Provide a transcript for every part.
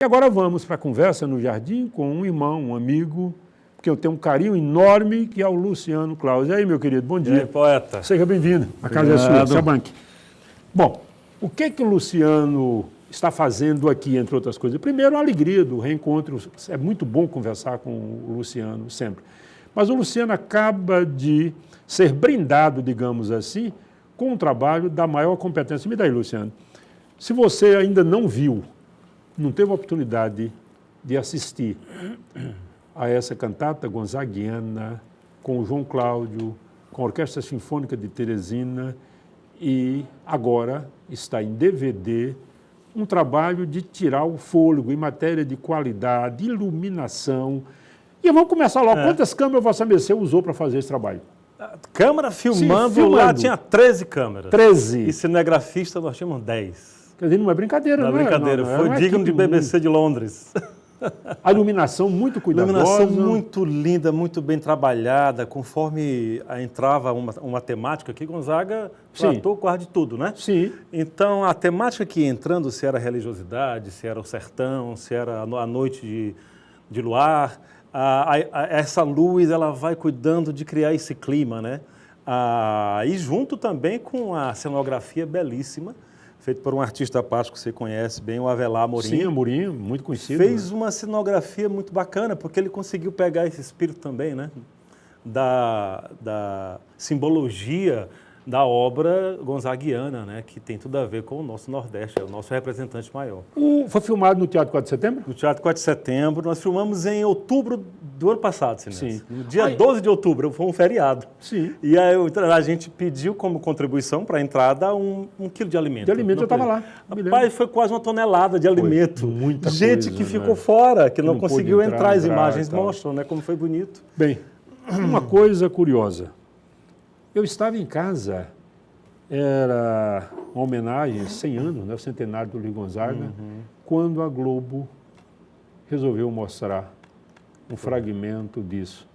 E agora vamos para a conversa no jardim com um irmão, um amigo, que eu tenho um carinho enorme, que é o Luciano Claus. E aí, meu querido, bom dia. E aí, poeta. Seja bem-vindo. A casa é sua, se banque. Bom, o que o Luciano está fazendo aqui, entre outras coisas? Primeiro, a alegria do reencontro. É muito bom conversar com o Luciano sempre. Mas o Luciano acaba de ser brindado, digamos assim, com um trabalho da maior competência. Me dá aí, Luciano. Se você ainda não viu, não teve a oportunidade de assistir a essa cantata gonzaguiana com o João Cláudio, com a Orquestra Sinfônica de Teresina, e agora está em DVD um trabalho de tirar o fôlego em matéria de qualidade, iluminação. E vamos começar logo. Quantas câmeras Vossa Mercê usou para fazer esse trabalho? Câmera filmando, filmando. Lá tinha 13 câmeras. 13. E cinegrafista nós tínhamos 10. Quer dizer, não é brincadeira, não é? Brincadeira, foi digno de BBC de Londres. A iluminação muito cuidadosa. Iluminação muito linda, muito bem trabalhada, conforme entrava uma temática aqui, Gonzaga tratou quase de tudo, né? Sim. Então, a temática que ia entrando, se era religiosidade, se era o sertão, se era a noite de luar, essa luz, ela vai cuidando de criar esse clima, né? E junto também com a cenografia belíssima, feito por um artista plástico que você conhece bem, o Avelar Amorim. Sim, Amorim, muito conhecido. Fez uma cenografia muito bacana, porque ele conseguiu pegar esse espírito também, né? Da simbologia da obra gonzaguiana, né? Que tem tudo a ver com o nosso Nordeste, é o nosso representante maior. Foi filmado no Teatro 4 de Setembro? No Teatro 4 de Setembro, nós filmamos em outubro do ano passado, Sim. No dia 12 de outubro, foi um feriado. Sim. E aí a gente pediu como contribuição para a entrada um quilo de alimento. De alimento, eu estava lá. Rapaz, foi quase 1 tonelada de alimento. Muita gente coisa, que ficou fora, que não conseguiu entrar. As imagens tal. mostram, né, como foi bonito. Bem, uma coisa curiosa. Eu estava em casa, era uma homenagem, 100 anos, né, o centenário do Luiz Gonzaga, quando a Globo resolveu mostrar um fragmento disso.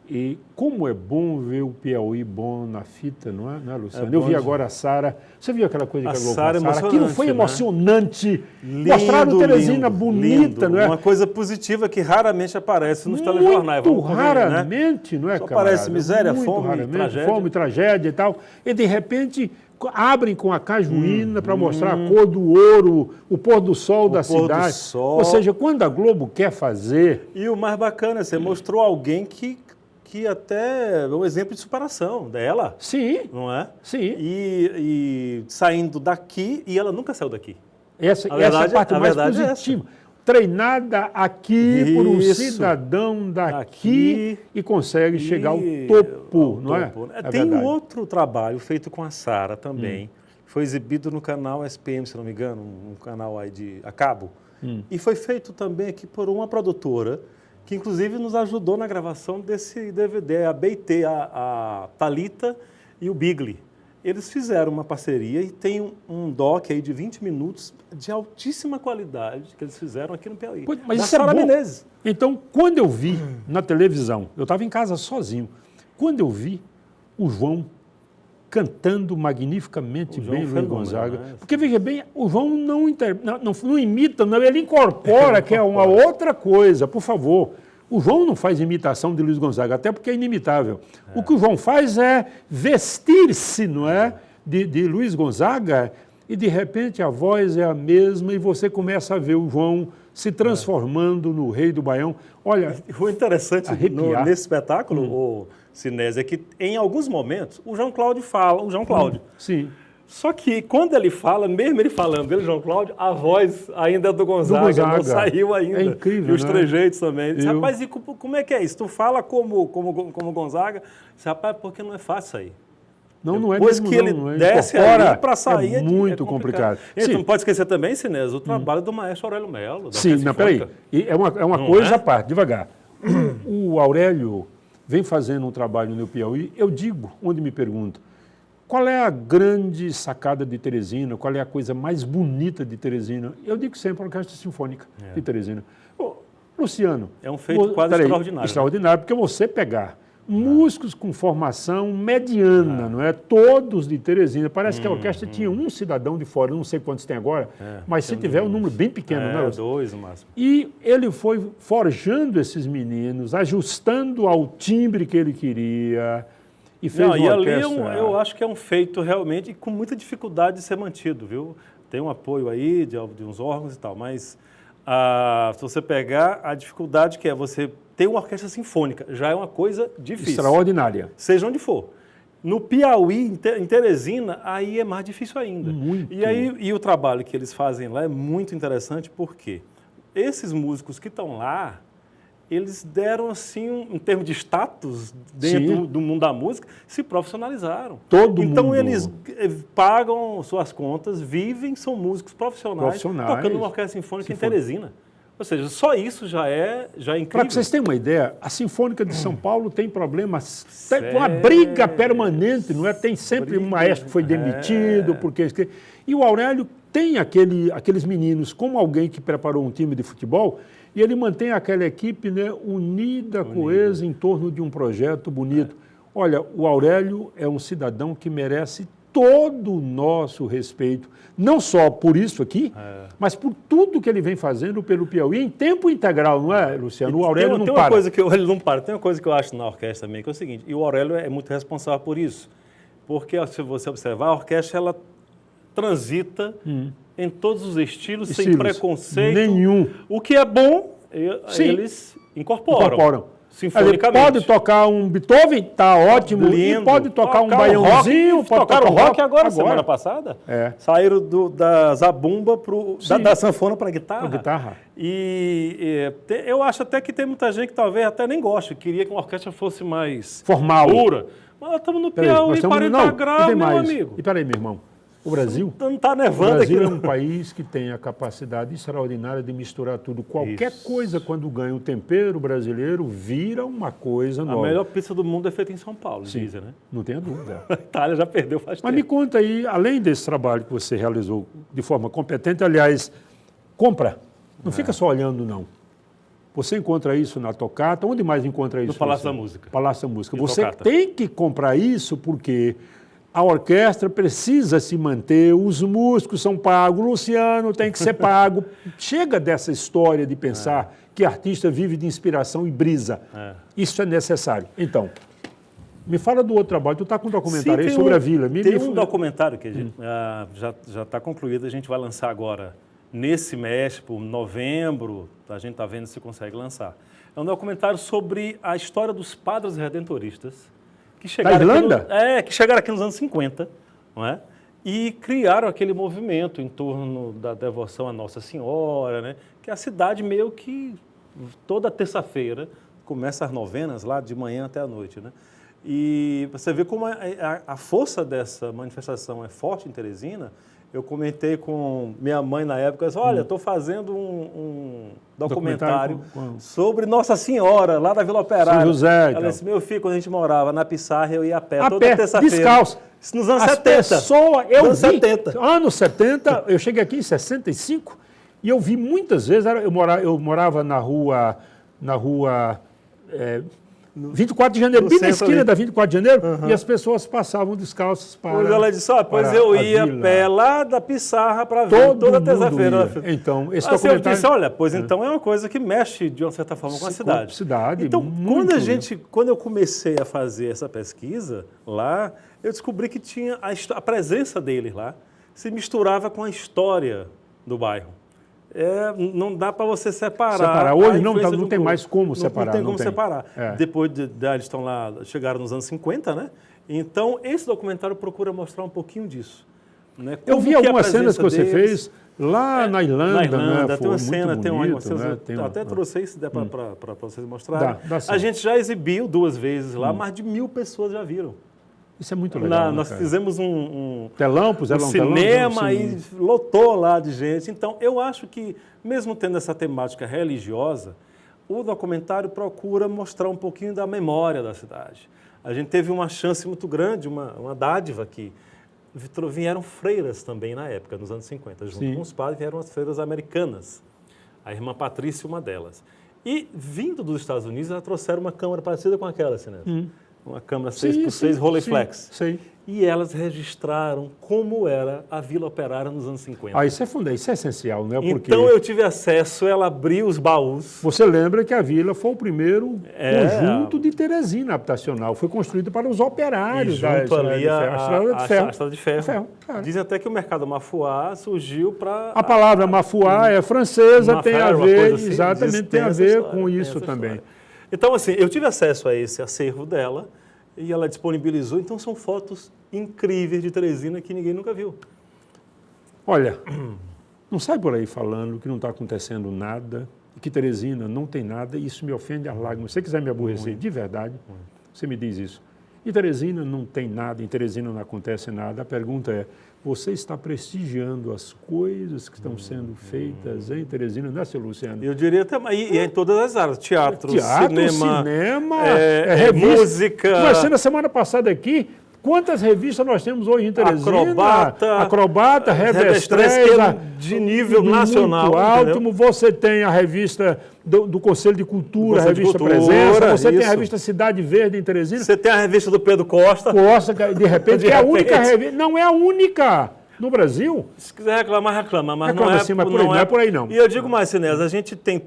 E como é bom ver o Piauí bom na fita, não é, Luciano? Eu vi agora a Sara. Você viu aquela coisa que a Globo passaram? Aquilo foi emocionante. Lindo, mostraram Teresina bonita, lindo. não é? Uma coisa positiva que raramente aparece nos telejornais. Muito raramente, não é, Só camarada? aparece miséria, muito fome, tragédia. Fome, tragédia e tal. E, de repente, abrem com a cajuína para mostrar a cor do ouro, o pôr do sol da cidade. Sol. Ou seja, quando a Globo quer fazer... E o mais bacana, você mostrou alguém que até é um exemplo de superação dela. Sim. Não é? Sim. E saindo daqui, e ela nunca saiu daqui. Essa é a parte mais positiva. Treinada aqui por um cidadão daqui e consegue chegar ao topo, não é? Tem um outro trabalho feito com a Sara também, foi exibido no canal SPM, se não me engano, um canal aí a cabo, e foi feito também aqui por uma produtora, que inclusive nos ajudou na gravação desse DVD, a BT, a Thalita e o Bigli. Eles fizeram uma parceria e tem um doc aí de 20 minutos de altíssima qualidade que eles fizeram aqui no Piauí. Mas isso é bom. Então, quando eu vi na televisão, eu estava em casa sozinho, quando eu vi o João cantando magnificamente bem Luiz Gonzaga, porque veja bem, o João não imita, não, ele incorpora, que é uma outra coisa, por favor. O João não faz imitação de Luiz Gonzaga, até porque é inimitável. O que o João faz é vestir-se, não é, de Luiz Gonzaga, e de repente a voz é a mesma e você começa a ver o João se transformando no rei do Baião. Olha, o interessante nesse espetáculo, o Sinésio, é que em alguns momentos o João Cláudio fala, Sim. Só que quando ele fala, mesmo ele falando dele, João Cláudio, a voz ainda é do Gonzaga, não saiu ainda. É incrível, e os trejeitos também. Ele disse, rapaz, e como é que é isso? Tu fala como Gonzaga? Eu disse, rapaz, porque não é fácil sair. Não é Depois mesmo, que ele desce ali para sair é muito complicado. E não pode esquecer também, Sinésio, o trabalho do maestro Aurélio Melo. Sim, não, peraí. É uma coisa à parte, devagar. O Aurélio vem fazendo um trabalho no Piauí, eu digo, onde me perguntam, qual é a grande sacada de Teresina? Qual é a coisa mais bonita de Teresina? Eu digo sempre a Orquestra Sinfônica de Teresina. Luciano... É um feito quase extraordinário. Extraordinário, porque você pegar músicos com formação mediana, não é? Todos de Teresina. Parece que a orquestra tinha um cidadão de fora, não sei quantos tem agora, mas se tiver um número bem pequeno, né? 2 no máximo. E ele foi forjando esses meninos, ajustando ao timbre que ele queria e fez uma orquestra. E ali eu acho que é um feito realmente com muita dificuldade de ser mantido, viu? Tem um apoio aí de uns órgãos e tal, mas se você pegar a dificuldade que é você ter uma orquestra sinfônica, já é uma coisa difícil. Extraordinária. Seja onde for. No Piauí, em Teresina, aí é mais difícil ainda. Muito. E o trabalho que eles fazem lá é muito interessante porque esses músicos que estão lá, eles deram, assim, em termos de status dentro do mundo da música, se profissionalizaram. Então, eles pagam suas contas, vivem, são músicos profissionais. Tocando numa orquestra sinfônica em Teresina. Ou seja, só isso já é incrível. Para que vocês tenham uma ideia, a Sinfônica de São Paulo tem problemas, tem uma briga permanente, não é? Tem sempre um maestro que foi demitido, porque... E o Aurélio tem aqueles meninos, como alguém que preparou um time de futebol, e ele mantém aquela equipe, né, unida, coesa, em torno de um projeto bonito. Olha, o Aurélio é um cidadão que merece todo o nosso respeito, não só por isso aqui, mas por tudo que ele vem fazendo pelo Piauí em tempo integral, não é, Luciano? O Aurélio não para. Ele não para. Tem uma coisa que eu acho na orquestra também, que é o seguinte, e o Aurélio é muito responsável por isso, porque se você observar, a orquestra ela transita em todos os estilos, sem preconceito. Nenhum. O que é bom, eles incorporam. Ele pode tocar um Beethoven, tá ótimo. Lindo. E pode tocar um baiãozinho. Tocaram rock agora, semana passada. Saíram da zabumba, da sanfona para a guitarra. Eu acho até que tem muita gente que talvez até nem goste, queria que uma orquestra fosse mais formal. Pura. Mas nós estamos no Piauí, 40 graus, meu amigo. E peraí, meu irmão. O Brasil, não tá nevando o Brasil aqui, é um país que tem a capacidade extraordinária de misturar tudo. Qualquer coisa, quando ganha o tempero brasileiro, vira uma coisa nova. A melhor pizza do mundo é feita em São Paulo, dizem, né? Não tenha dúvida. A Itália já perdeu faz tempo. Mas me conta aí, além desse trabalho que você realizou de forma competente, aliás, compra. Não fica só olhando, não. Você encontra isso na Tocata. Onde mais encontra isso? No Palácio da Música. Palácio da Música. Você tem que comprar isso porque... A orquestra precisa se manter, os músicos são pagos, o Luciano tem que ser pago. Chega dessa história de pensar que artista vive de inspiração e brisa. Isso é necessário. Então, me fala do outro trabalho. Tu está com um documentário aí sobre a Vila. Tem um documentário que já está concluído, a gente vai lançar agora nesse mês, por novembro, a gente está vendo se consegue lançar. É um documentário sobre a história dos padres redentoristas, que chegaram aqui nos anos 50, não é? E criaram aquele movimento em torno da devoção à Nossa Senhora, né? Que a cidade meio que toda terça-feira começa as novenas lá de manhã até a noite, né? E você vê como a força dessa manifestação é forte em Teresina. Eu comentei com minha mãe na época, olha, estou fazendo um documentário sobre Nossa Senhora, lá da Vila Operária. São José. Ela disse, meu filho, quando a gente morava na Pissarra, eu ia a pé toda terça-feira. Descalço. Isso nos anos 70. Anos 70, eu cheguei aqui em 65 e eu vi muitas vezes, eu morava na rua 24 de janeiro, bem na esquina da 24 de janeiro, e as pessoas passavam descalças para... Ela disse, pois eu ia a pé lá da Pissarra para ver toda terça-feira. Então, esse documentário... Eu disse, olha, pois então é uma coisa que mexe de uma certa forma com a cidade. Então, quando eu comecei a fazer essa pesquisa lá, eu descobri que tinha a presença deles lá, se misturava com a história do bairro. Não dá para você separar. Hoje não tem mais como separar. Não tem como separar. Depois eles estão lá, chegaram nos anos 50, né? Então, esse documentário procura mostrar um pouquinho disso. Né? Eu vi algumas cenas que você fez lá na Irlanda. Na Irlanda, né? tem uma cena, tem uma... Até trouxe aí, se der para vocês mostrarem. A gente já exibiu 2 vezes lá, mais de 1000 pessoas já viram. Isso é muito legal. Nós fizemos um telão, puseram um cinema e lotou lá de gente. Então, eu acho que, mesmo tendo essa temática religiosa, o documentário procura mostrar um pouquinho da memória da cidade. A gente teve uma chance muito grande, uma dádiva aqui. Vieram freiras também na época, nos anos 50. Junto com os padres vieram as freiras americanas. A irmã Patrícia, uma delas. E vindo dos Estados Unidos, ela trouxeram uma câmera parecida com aquela, Sinésio. Uma câmera 6x6 Rolleiflex. Sim. E elas registraram como era a Vila Operária nos anos 50. Isso é essencial, não é? Porque então eu tive acesso, ela abriu os baús. Você lembra que a vila foi o primeiro conjunto de Teresina habitacional. Foi construído para os operários da Estrada de Ferro. A Estrada de Ferro. Claro. Dizem até que o mercado Mafuá surgiu para... A palavra Mafuá é francesa, tem a ver, assim, exatamente, tem a ver com isso também. Então, assim, eu tive acesso a esse acervo dela e ela disponibilizou. Então, são fotos incríveis de Teresina que ninguém nunca viu. Olha, não sai por aí falando que não está acontecendo nada, que Teresina não tem nada, e isso me ofende as lágrimas. Se você quiser me aborrecer de verdade, você me diz isso. Em Teresina não tem nada, em Teresina não acontece nada. A pergunta é, você está prestigiando as coisas que estão sendo feitas em Teresina, não é, seu Luciano? Eu diria até, e em todas as áreas, teatro, cinema, música. Mas na semana passada aqui, quantas revistas nós temos hoje em Teresina? Acrobata, Revestres, de nível nacional. Muito alto. Você tem a revista do Conselho de Cultura, a revista Presença, você tem a revista Cidade Verde em Teresina. Você tem a revista do Pedro Costa. De repente, que é a única revista. Não é a única no Brasil. Se quiser reclamar, reclama. Mas reclama não é, sim, mas não é por aí, não. E eu digo mais, Sinésio, a gente tem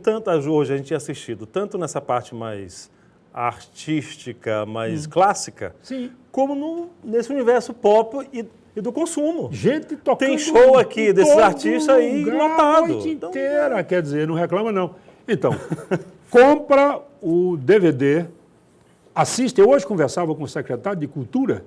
hoje a gente tem assistido, tanto nessa parte mais artística, mais clássica, sim, como nesse universo pop e do consumo. Gente tocando. Tem show aqui desses artistas aí lotado. A noite inteira, quer dizer, não reclama não. Então, compra o DVD, assiste. Eu hoje conversava com o secretário de Cultura,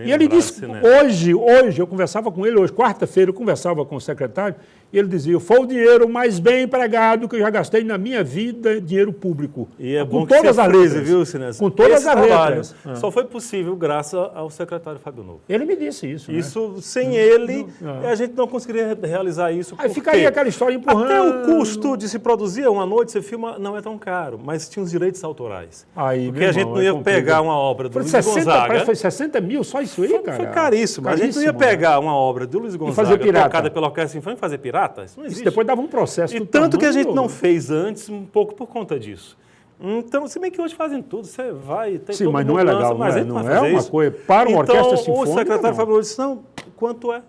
e ele disse, hoje, eu conversava com ele, hoje, quarta-feira, eu conversava com o secretário, e ele dizia, foi o dinheiro mais bem empregado que eu já gastei na minha vida, dinheiro público. E é bom que todas as letras, viu, Sinésio? Com todas as letras. Só foi possível graças ao secretário Fábio Novo. Ele me disse isso. Isso, né? Sem ele, a gente não conseguiria realizar isso. Aí ficaria aquela história empurrando. Até o custo de se produzir uma noite, você filma, não é tão caro, mas tinha os direitos autorais. Aí, porque a gente não ia pegar uma obra do Luiz Gonzaga. Foi 60 mil, só isso aí, cara? Foi caríssimo. A gente não ia pegar uma obra do Luiz Gonzaga tocada pela Orquestra Sinfônica e fazer pirata. Isso não existe. Isso depois dava um processo. E tanto que a gente não fez antes, um pouco por conta disso. Então, se bem que hoje fazem tudo, você vai... Tem sim, mas não é legal, não é uma coisa para uma orquestra sinfônica. Então, o secretário Fábio disse, não, quanto é?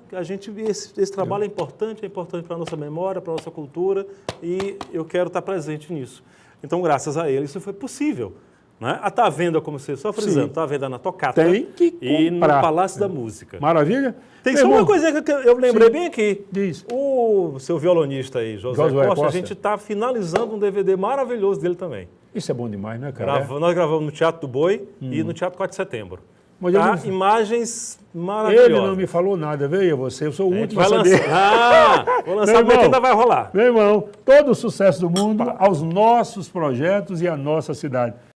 Esse trabalho é importante para a nossa memória, para a nossa cultura, e eu quero estar presente nisso. Então, graças a ele, isso foi possível. Né? Está à venda, como você só frisando, está à venda na Tocata e no Palácio da Música. Maravilha. Tem só uma coisa que eu lembrei bem aqui. Diz. O seu violonista aí, Josué Costa, a gente está finalizando um DVD maravilhoso dele também. Isso é bom demais, né, cara? Nós gravamos no Teatro do Boi e no Teatro 4 de Setembro. Tá? Imagens maravilhosas. Ele não me falou nada, veja você, eu sou o último a saber. Vou lançar, mas ainda vai rolar. Meu irmão, todo o sucesso do mundo aos nossos projetos e à nossa cidade.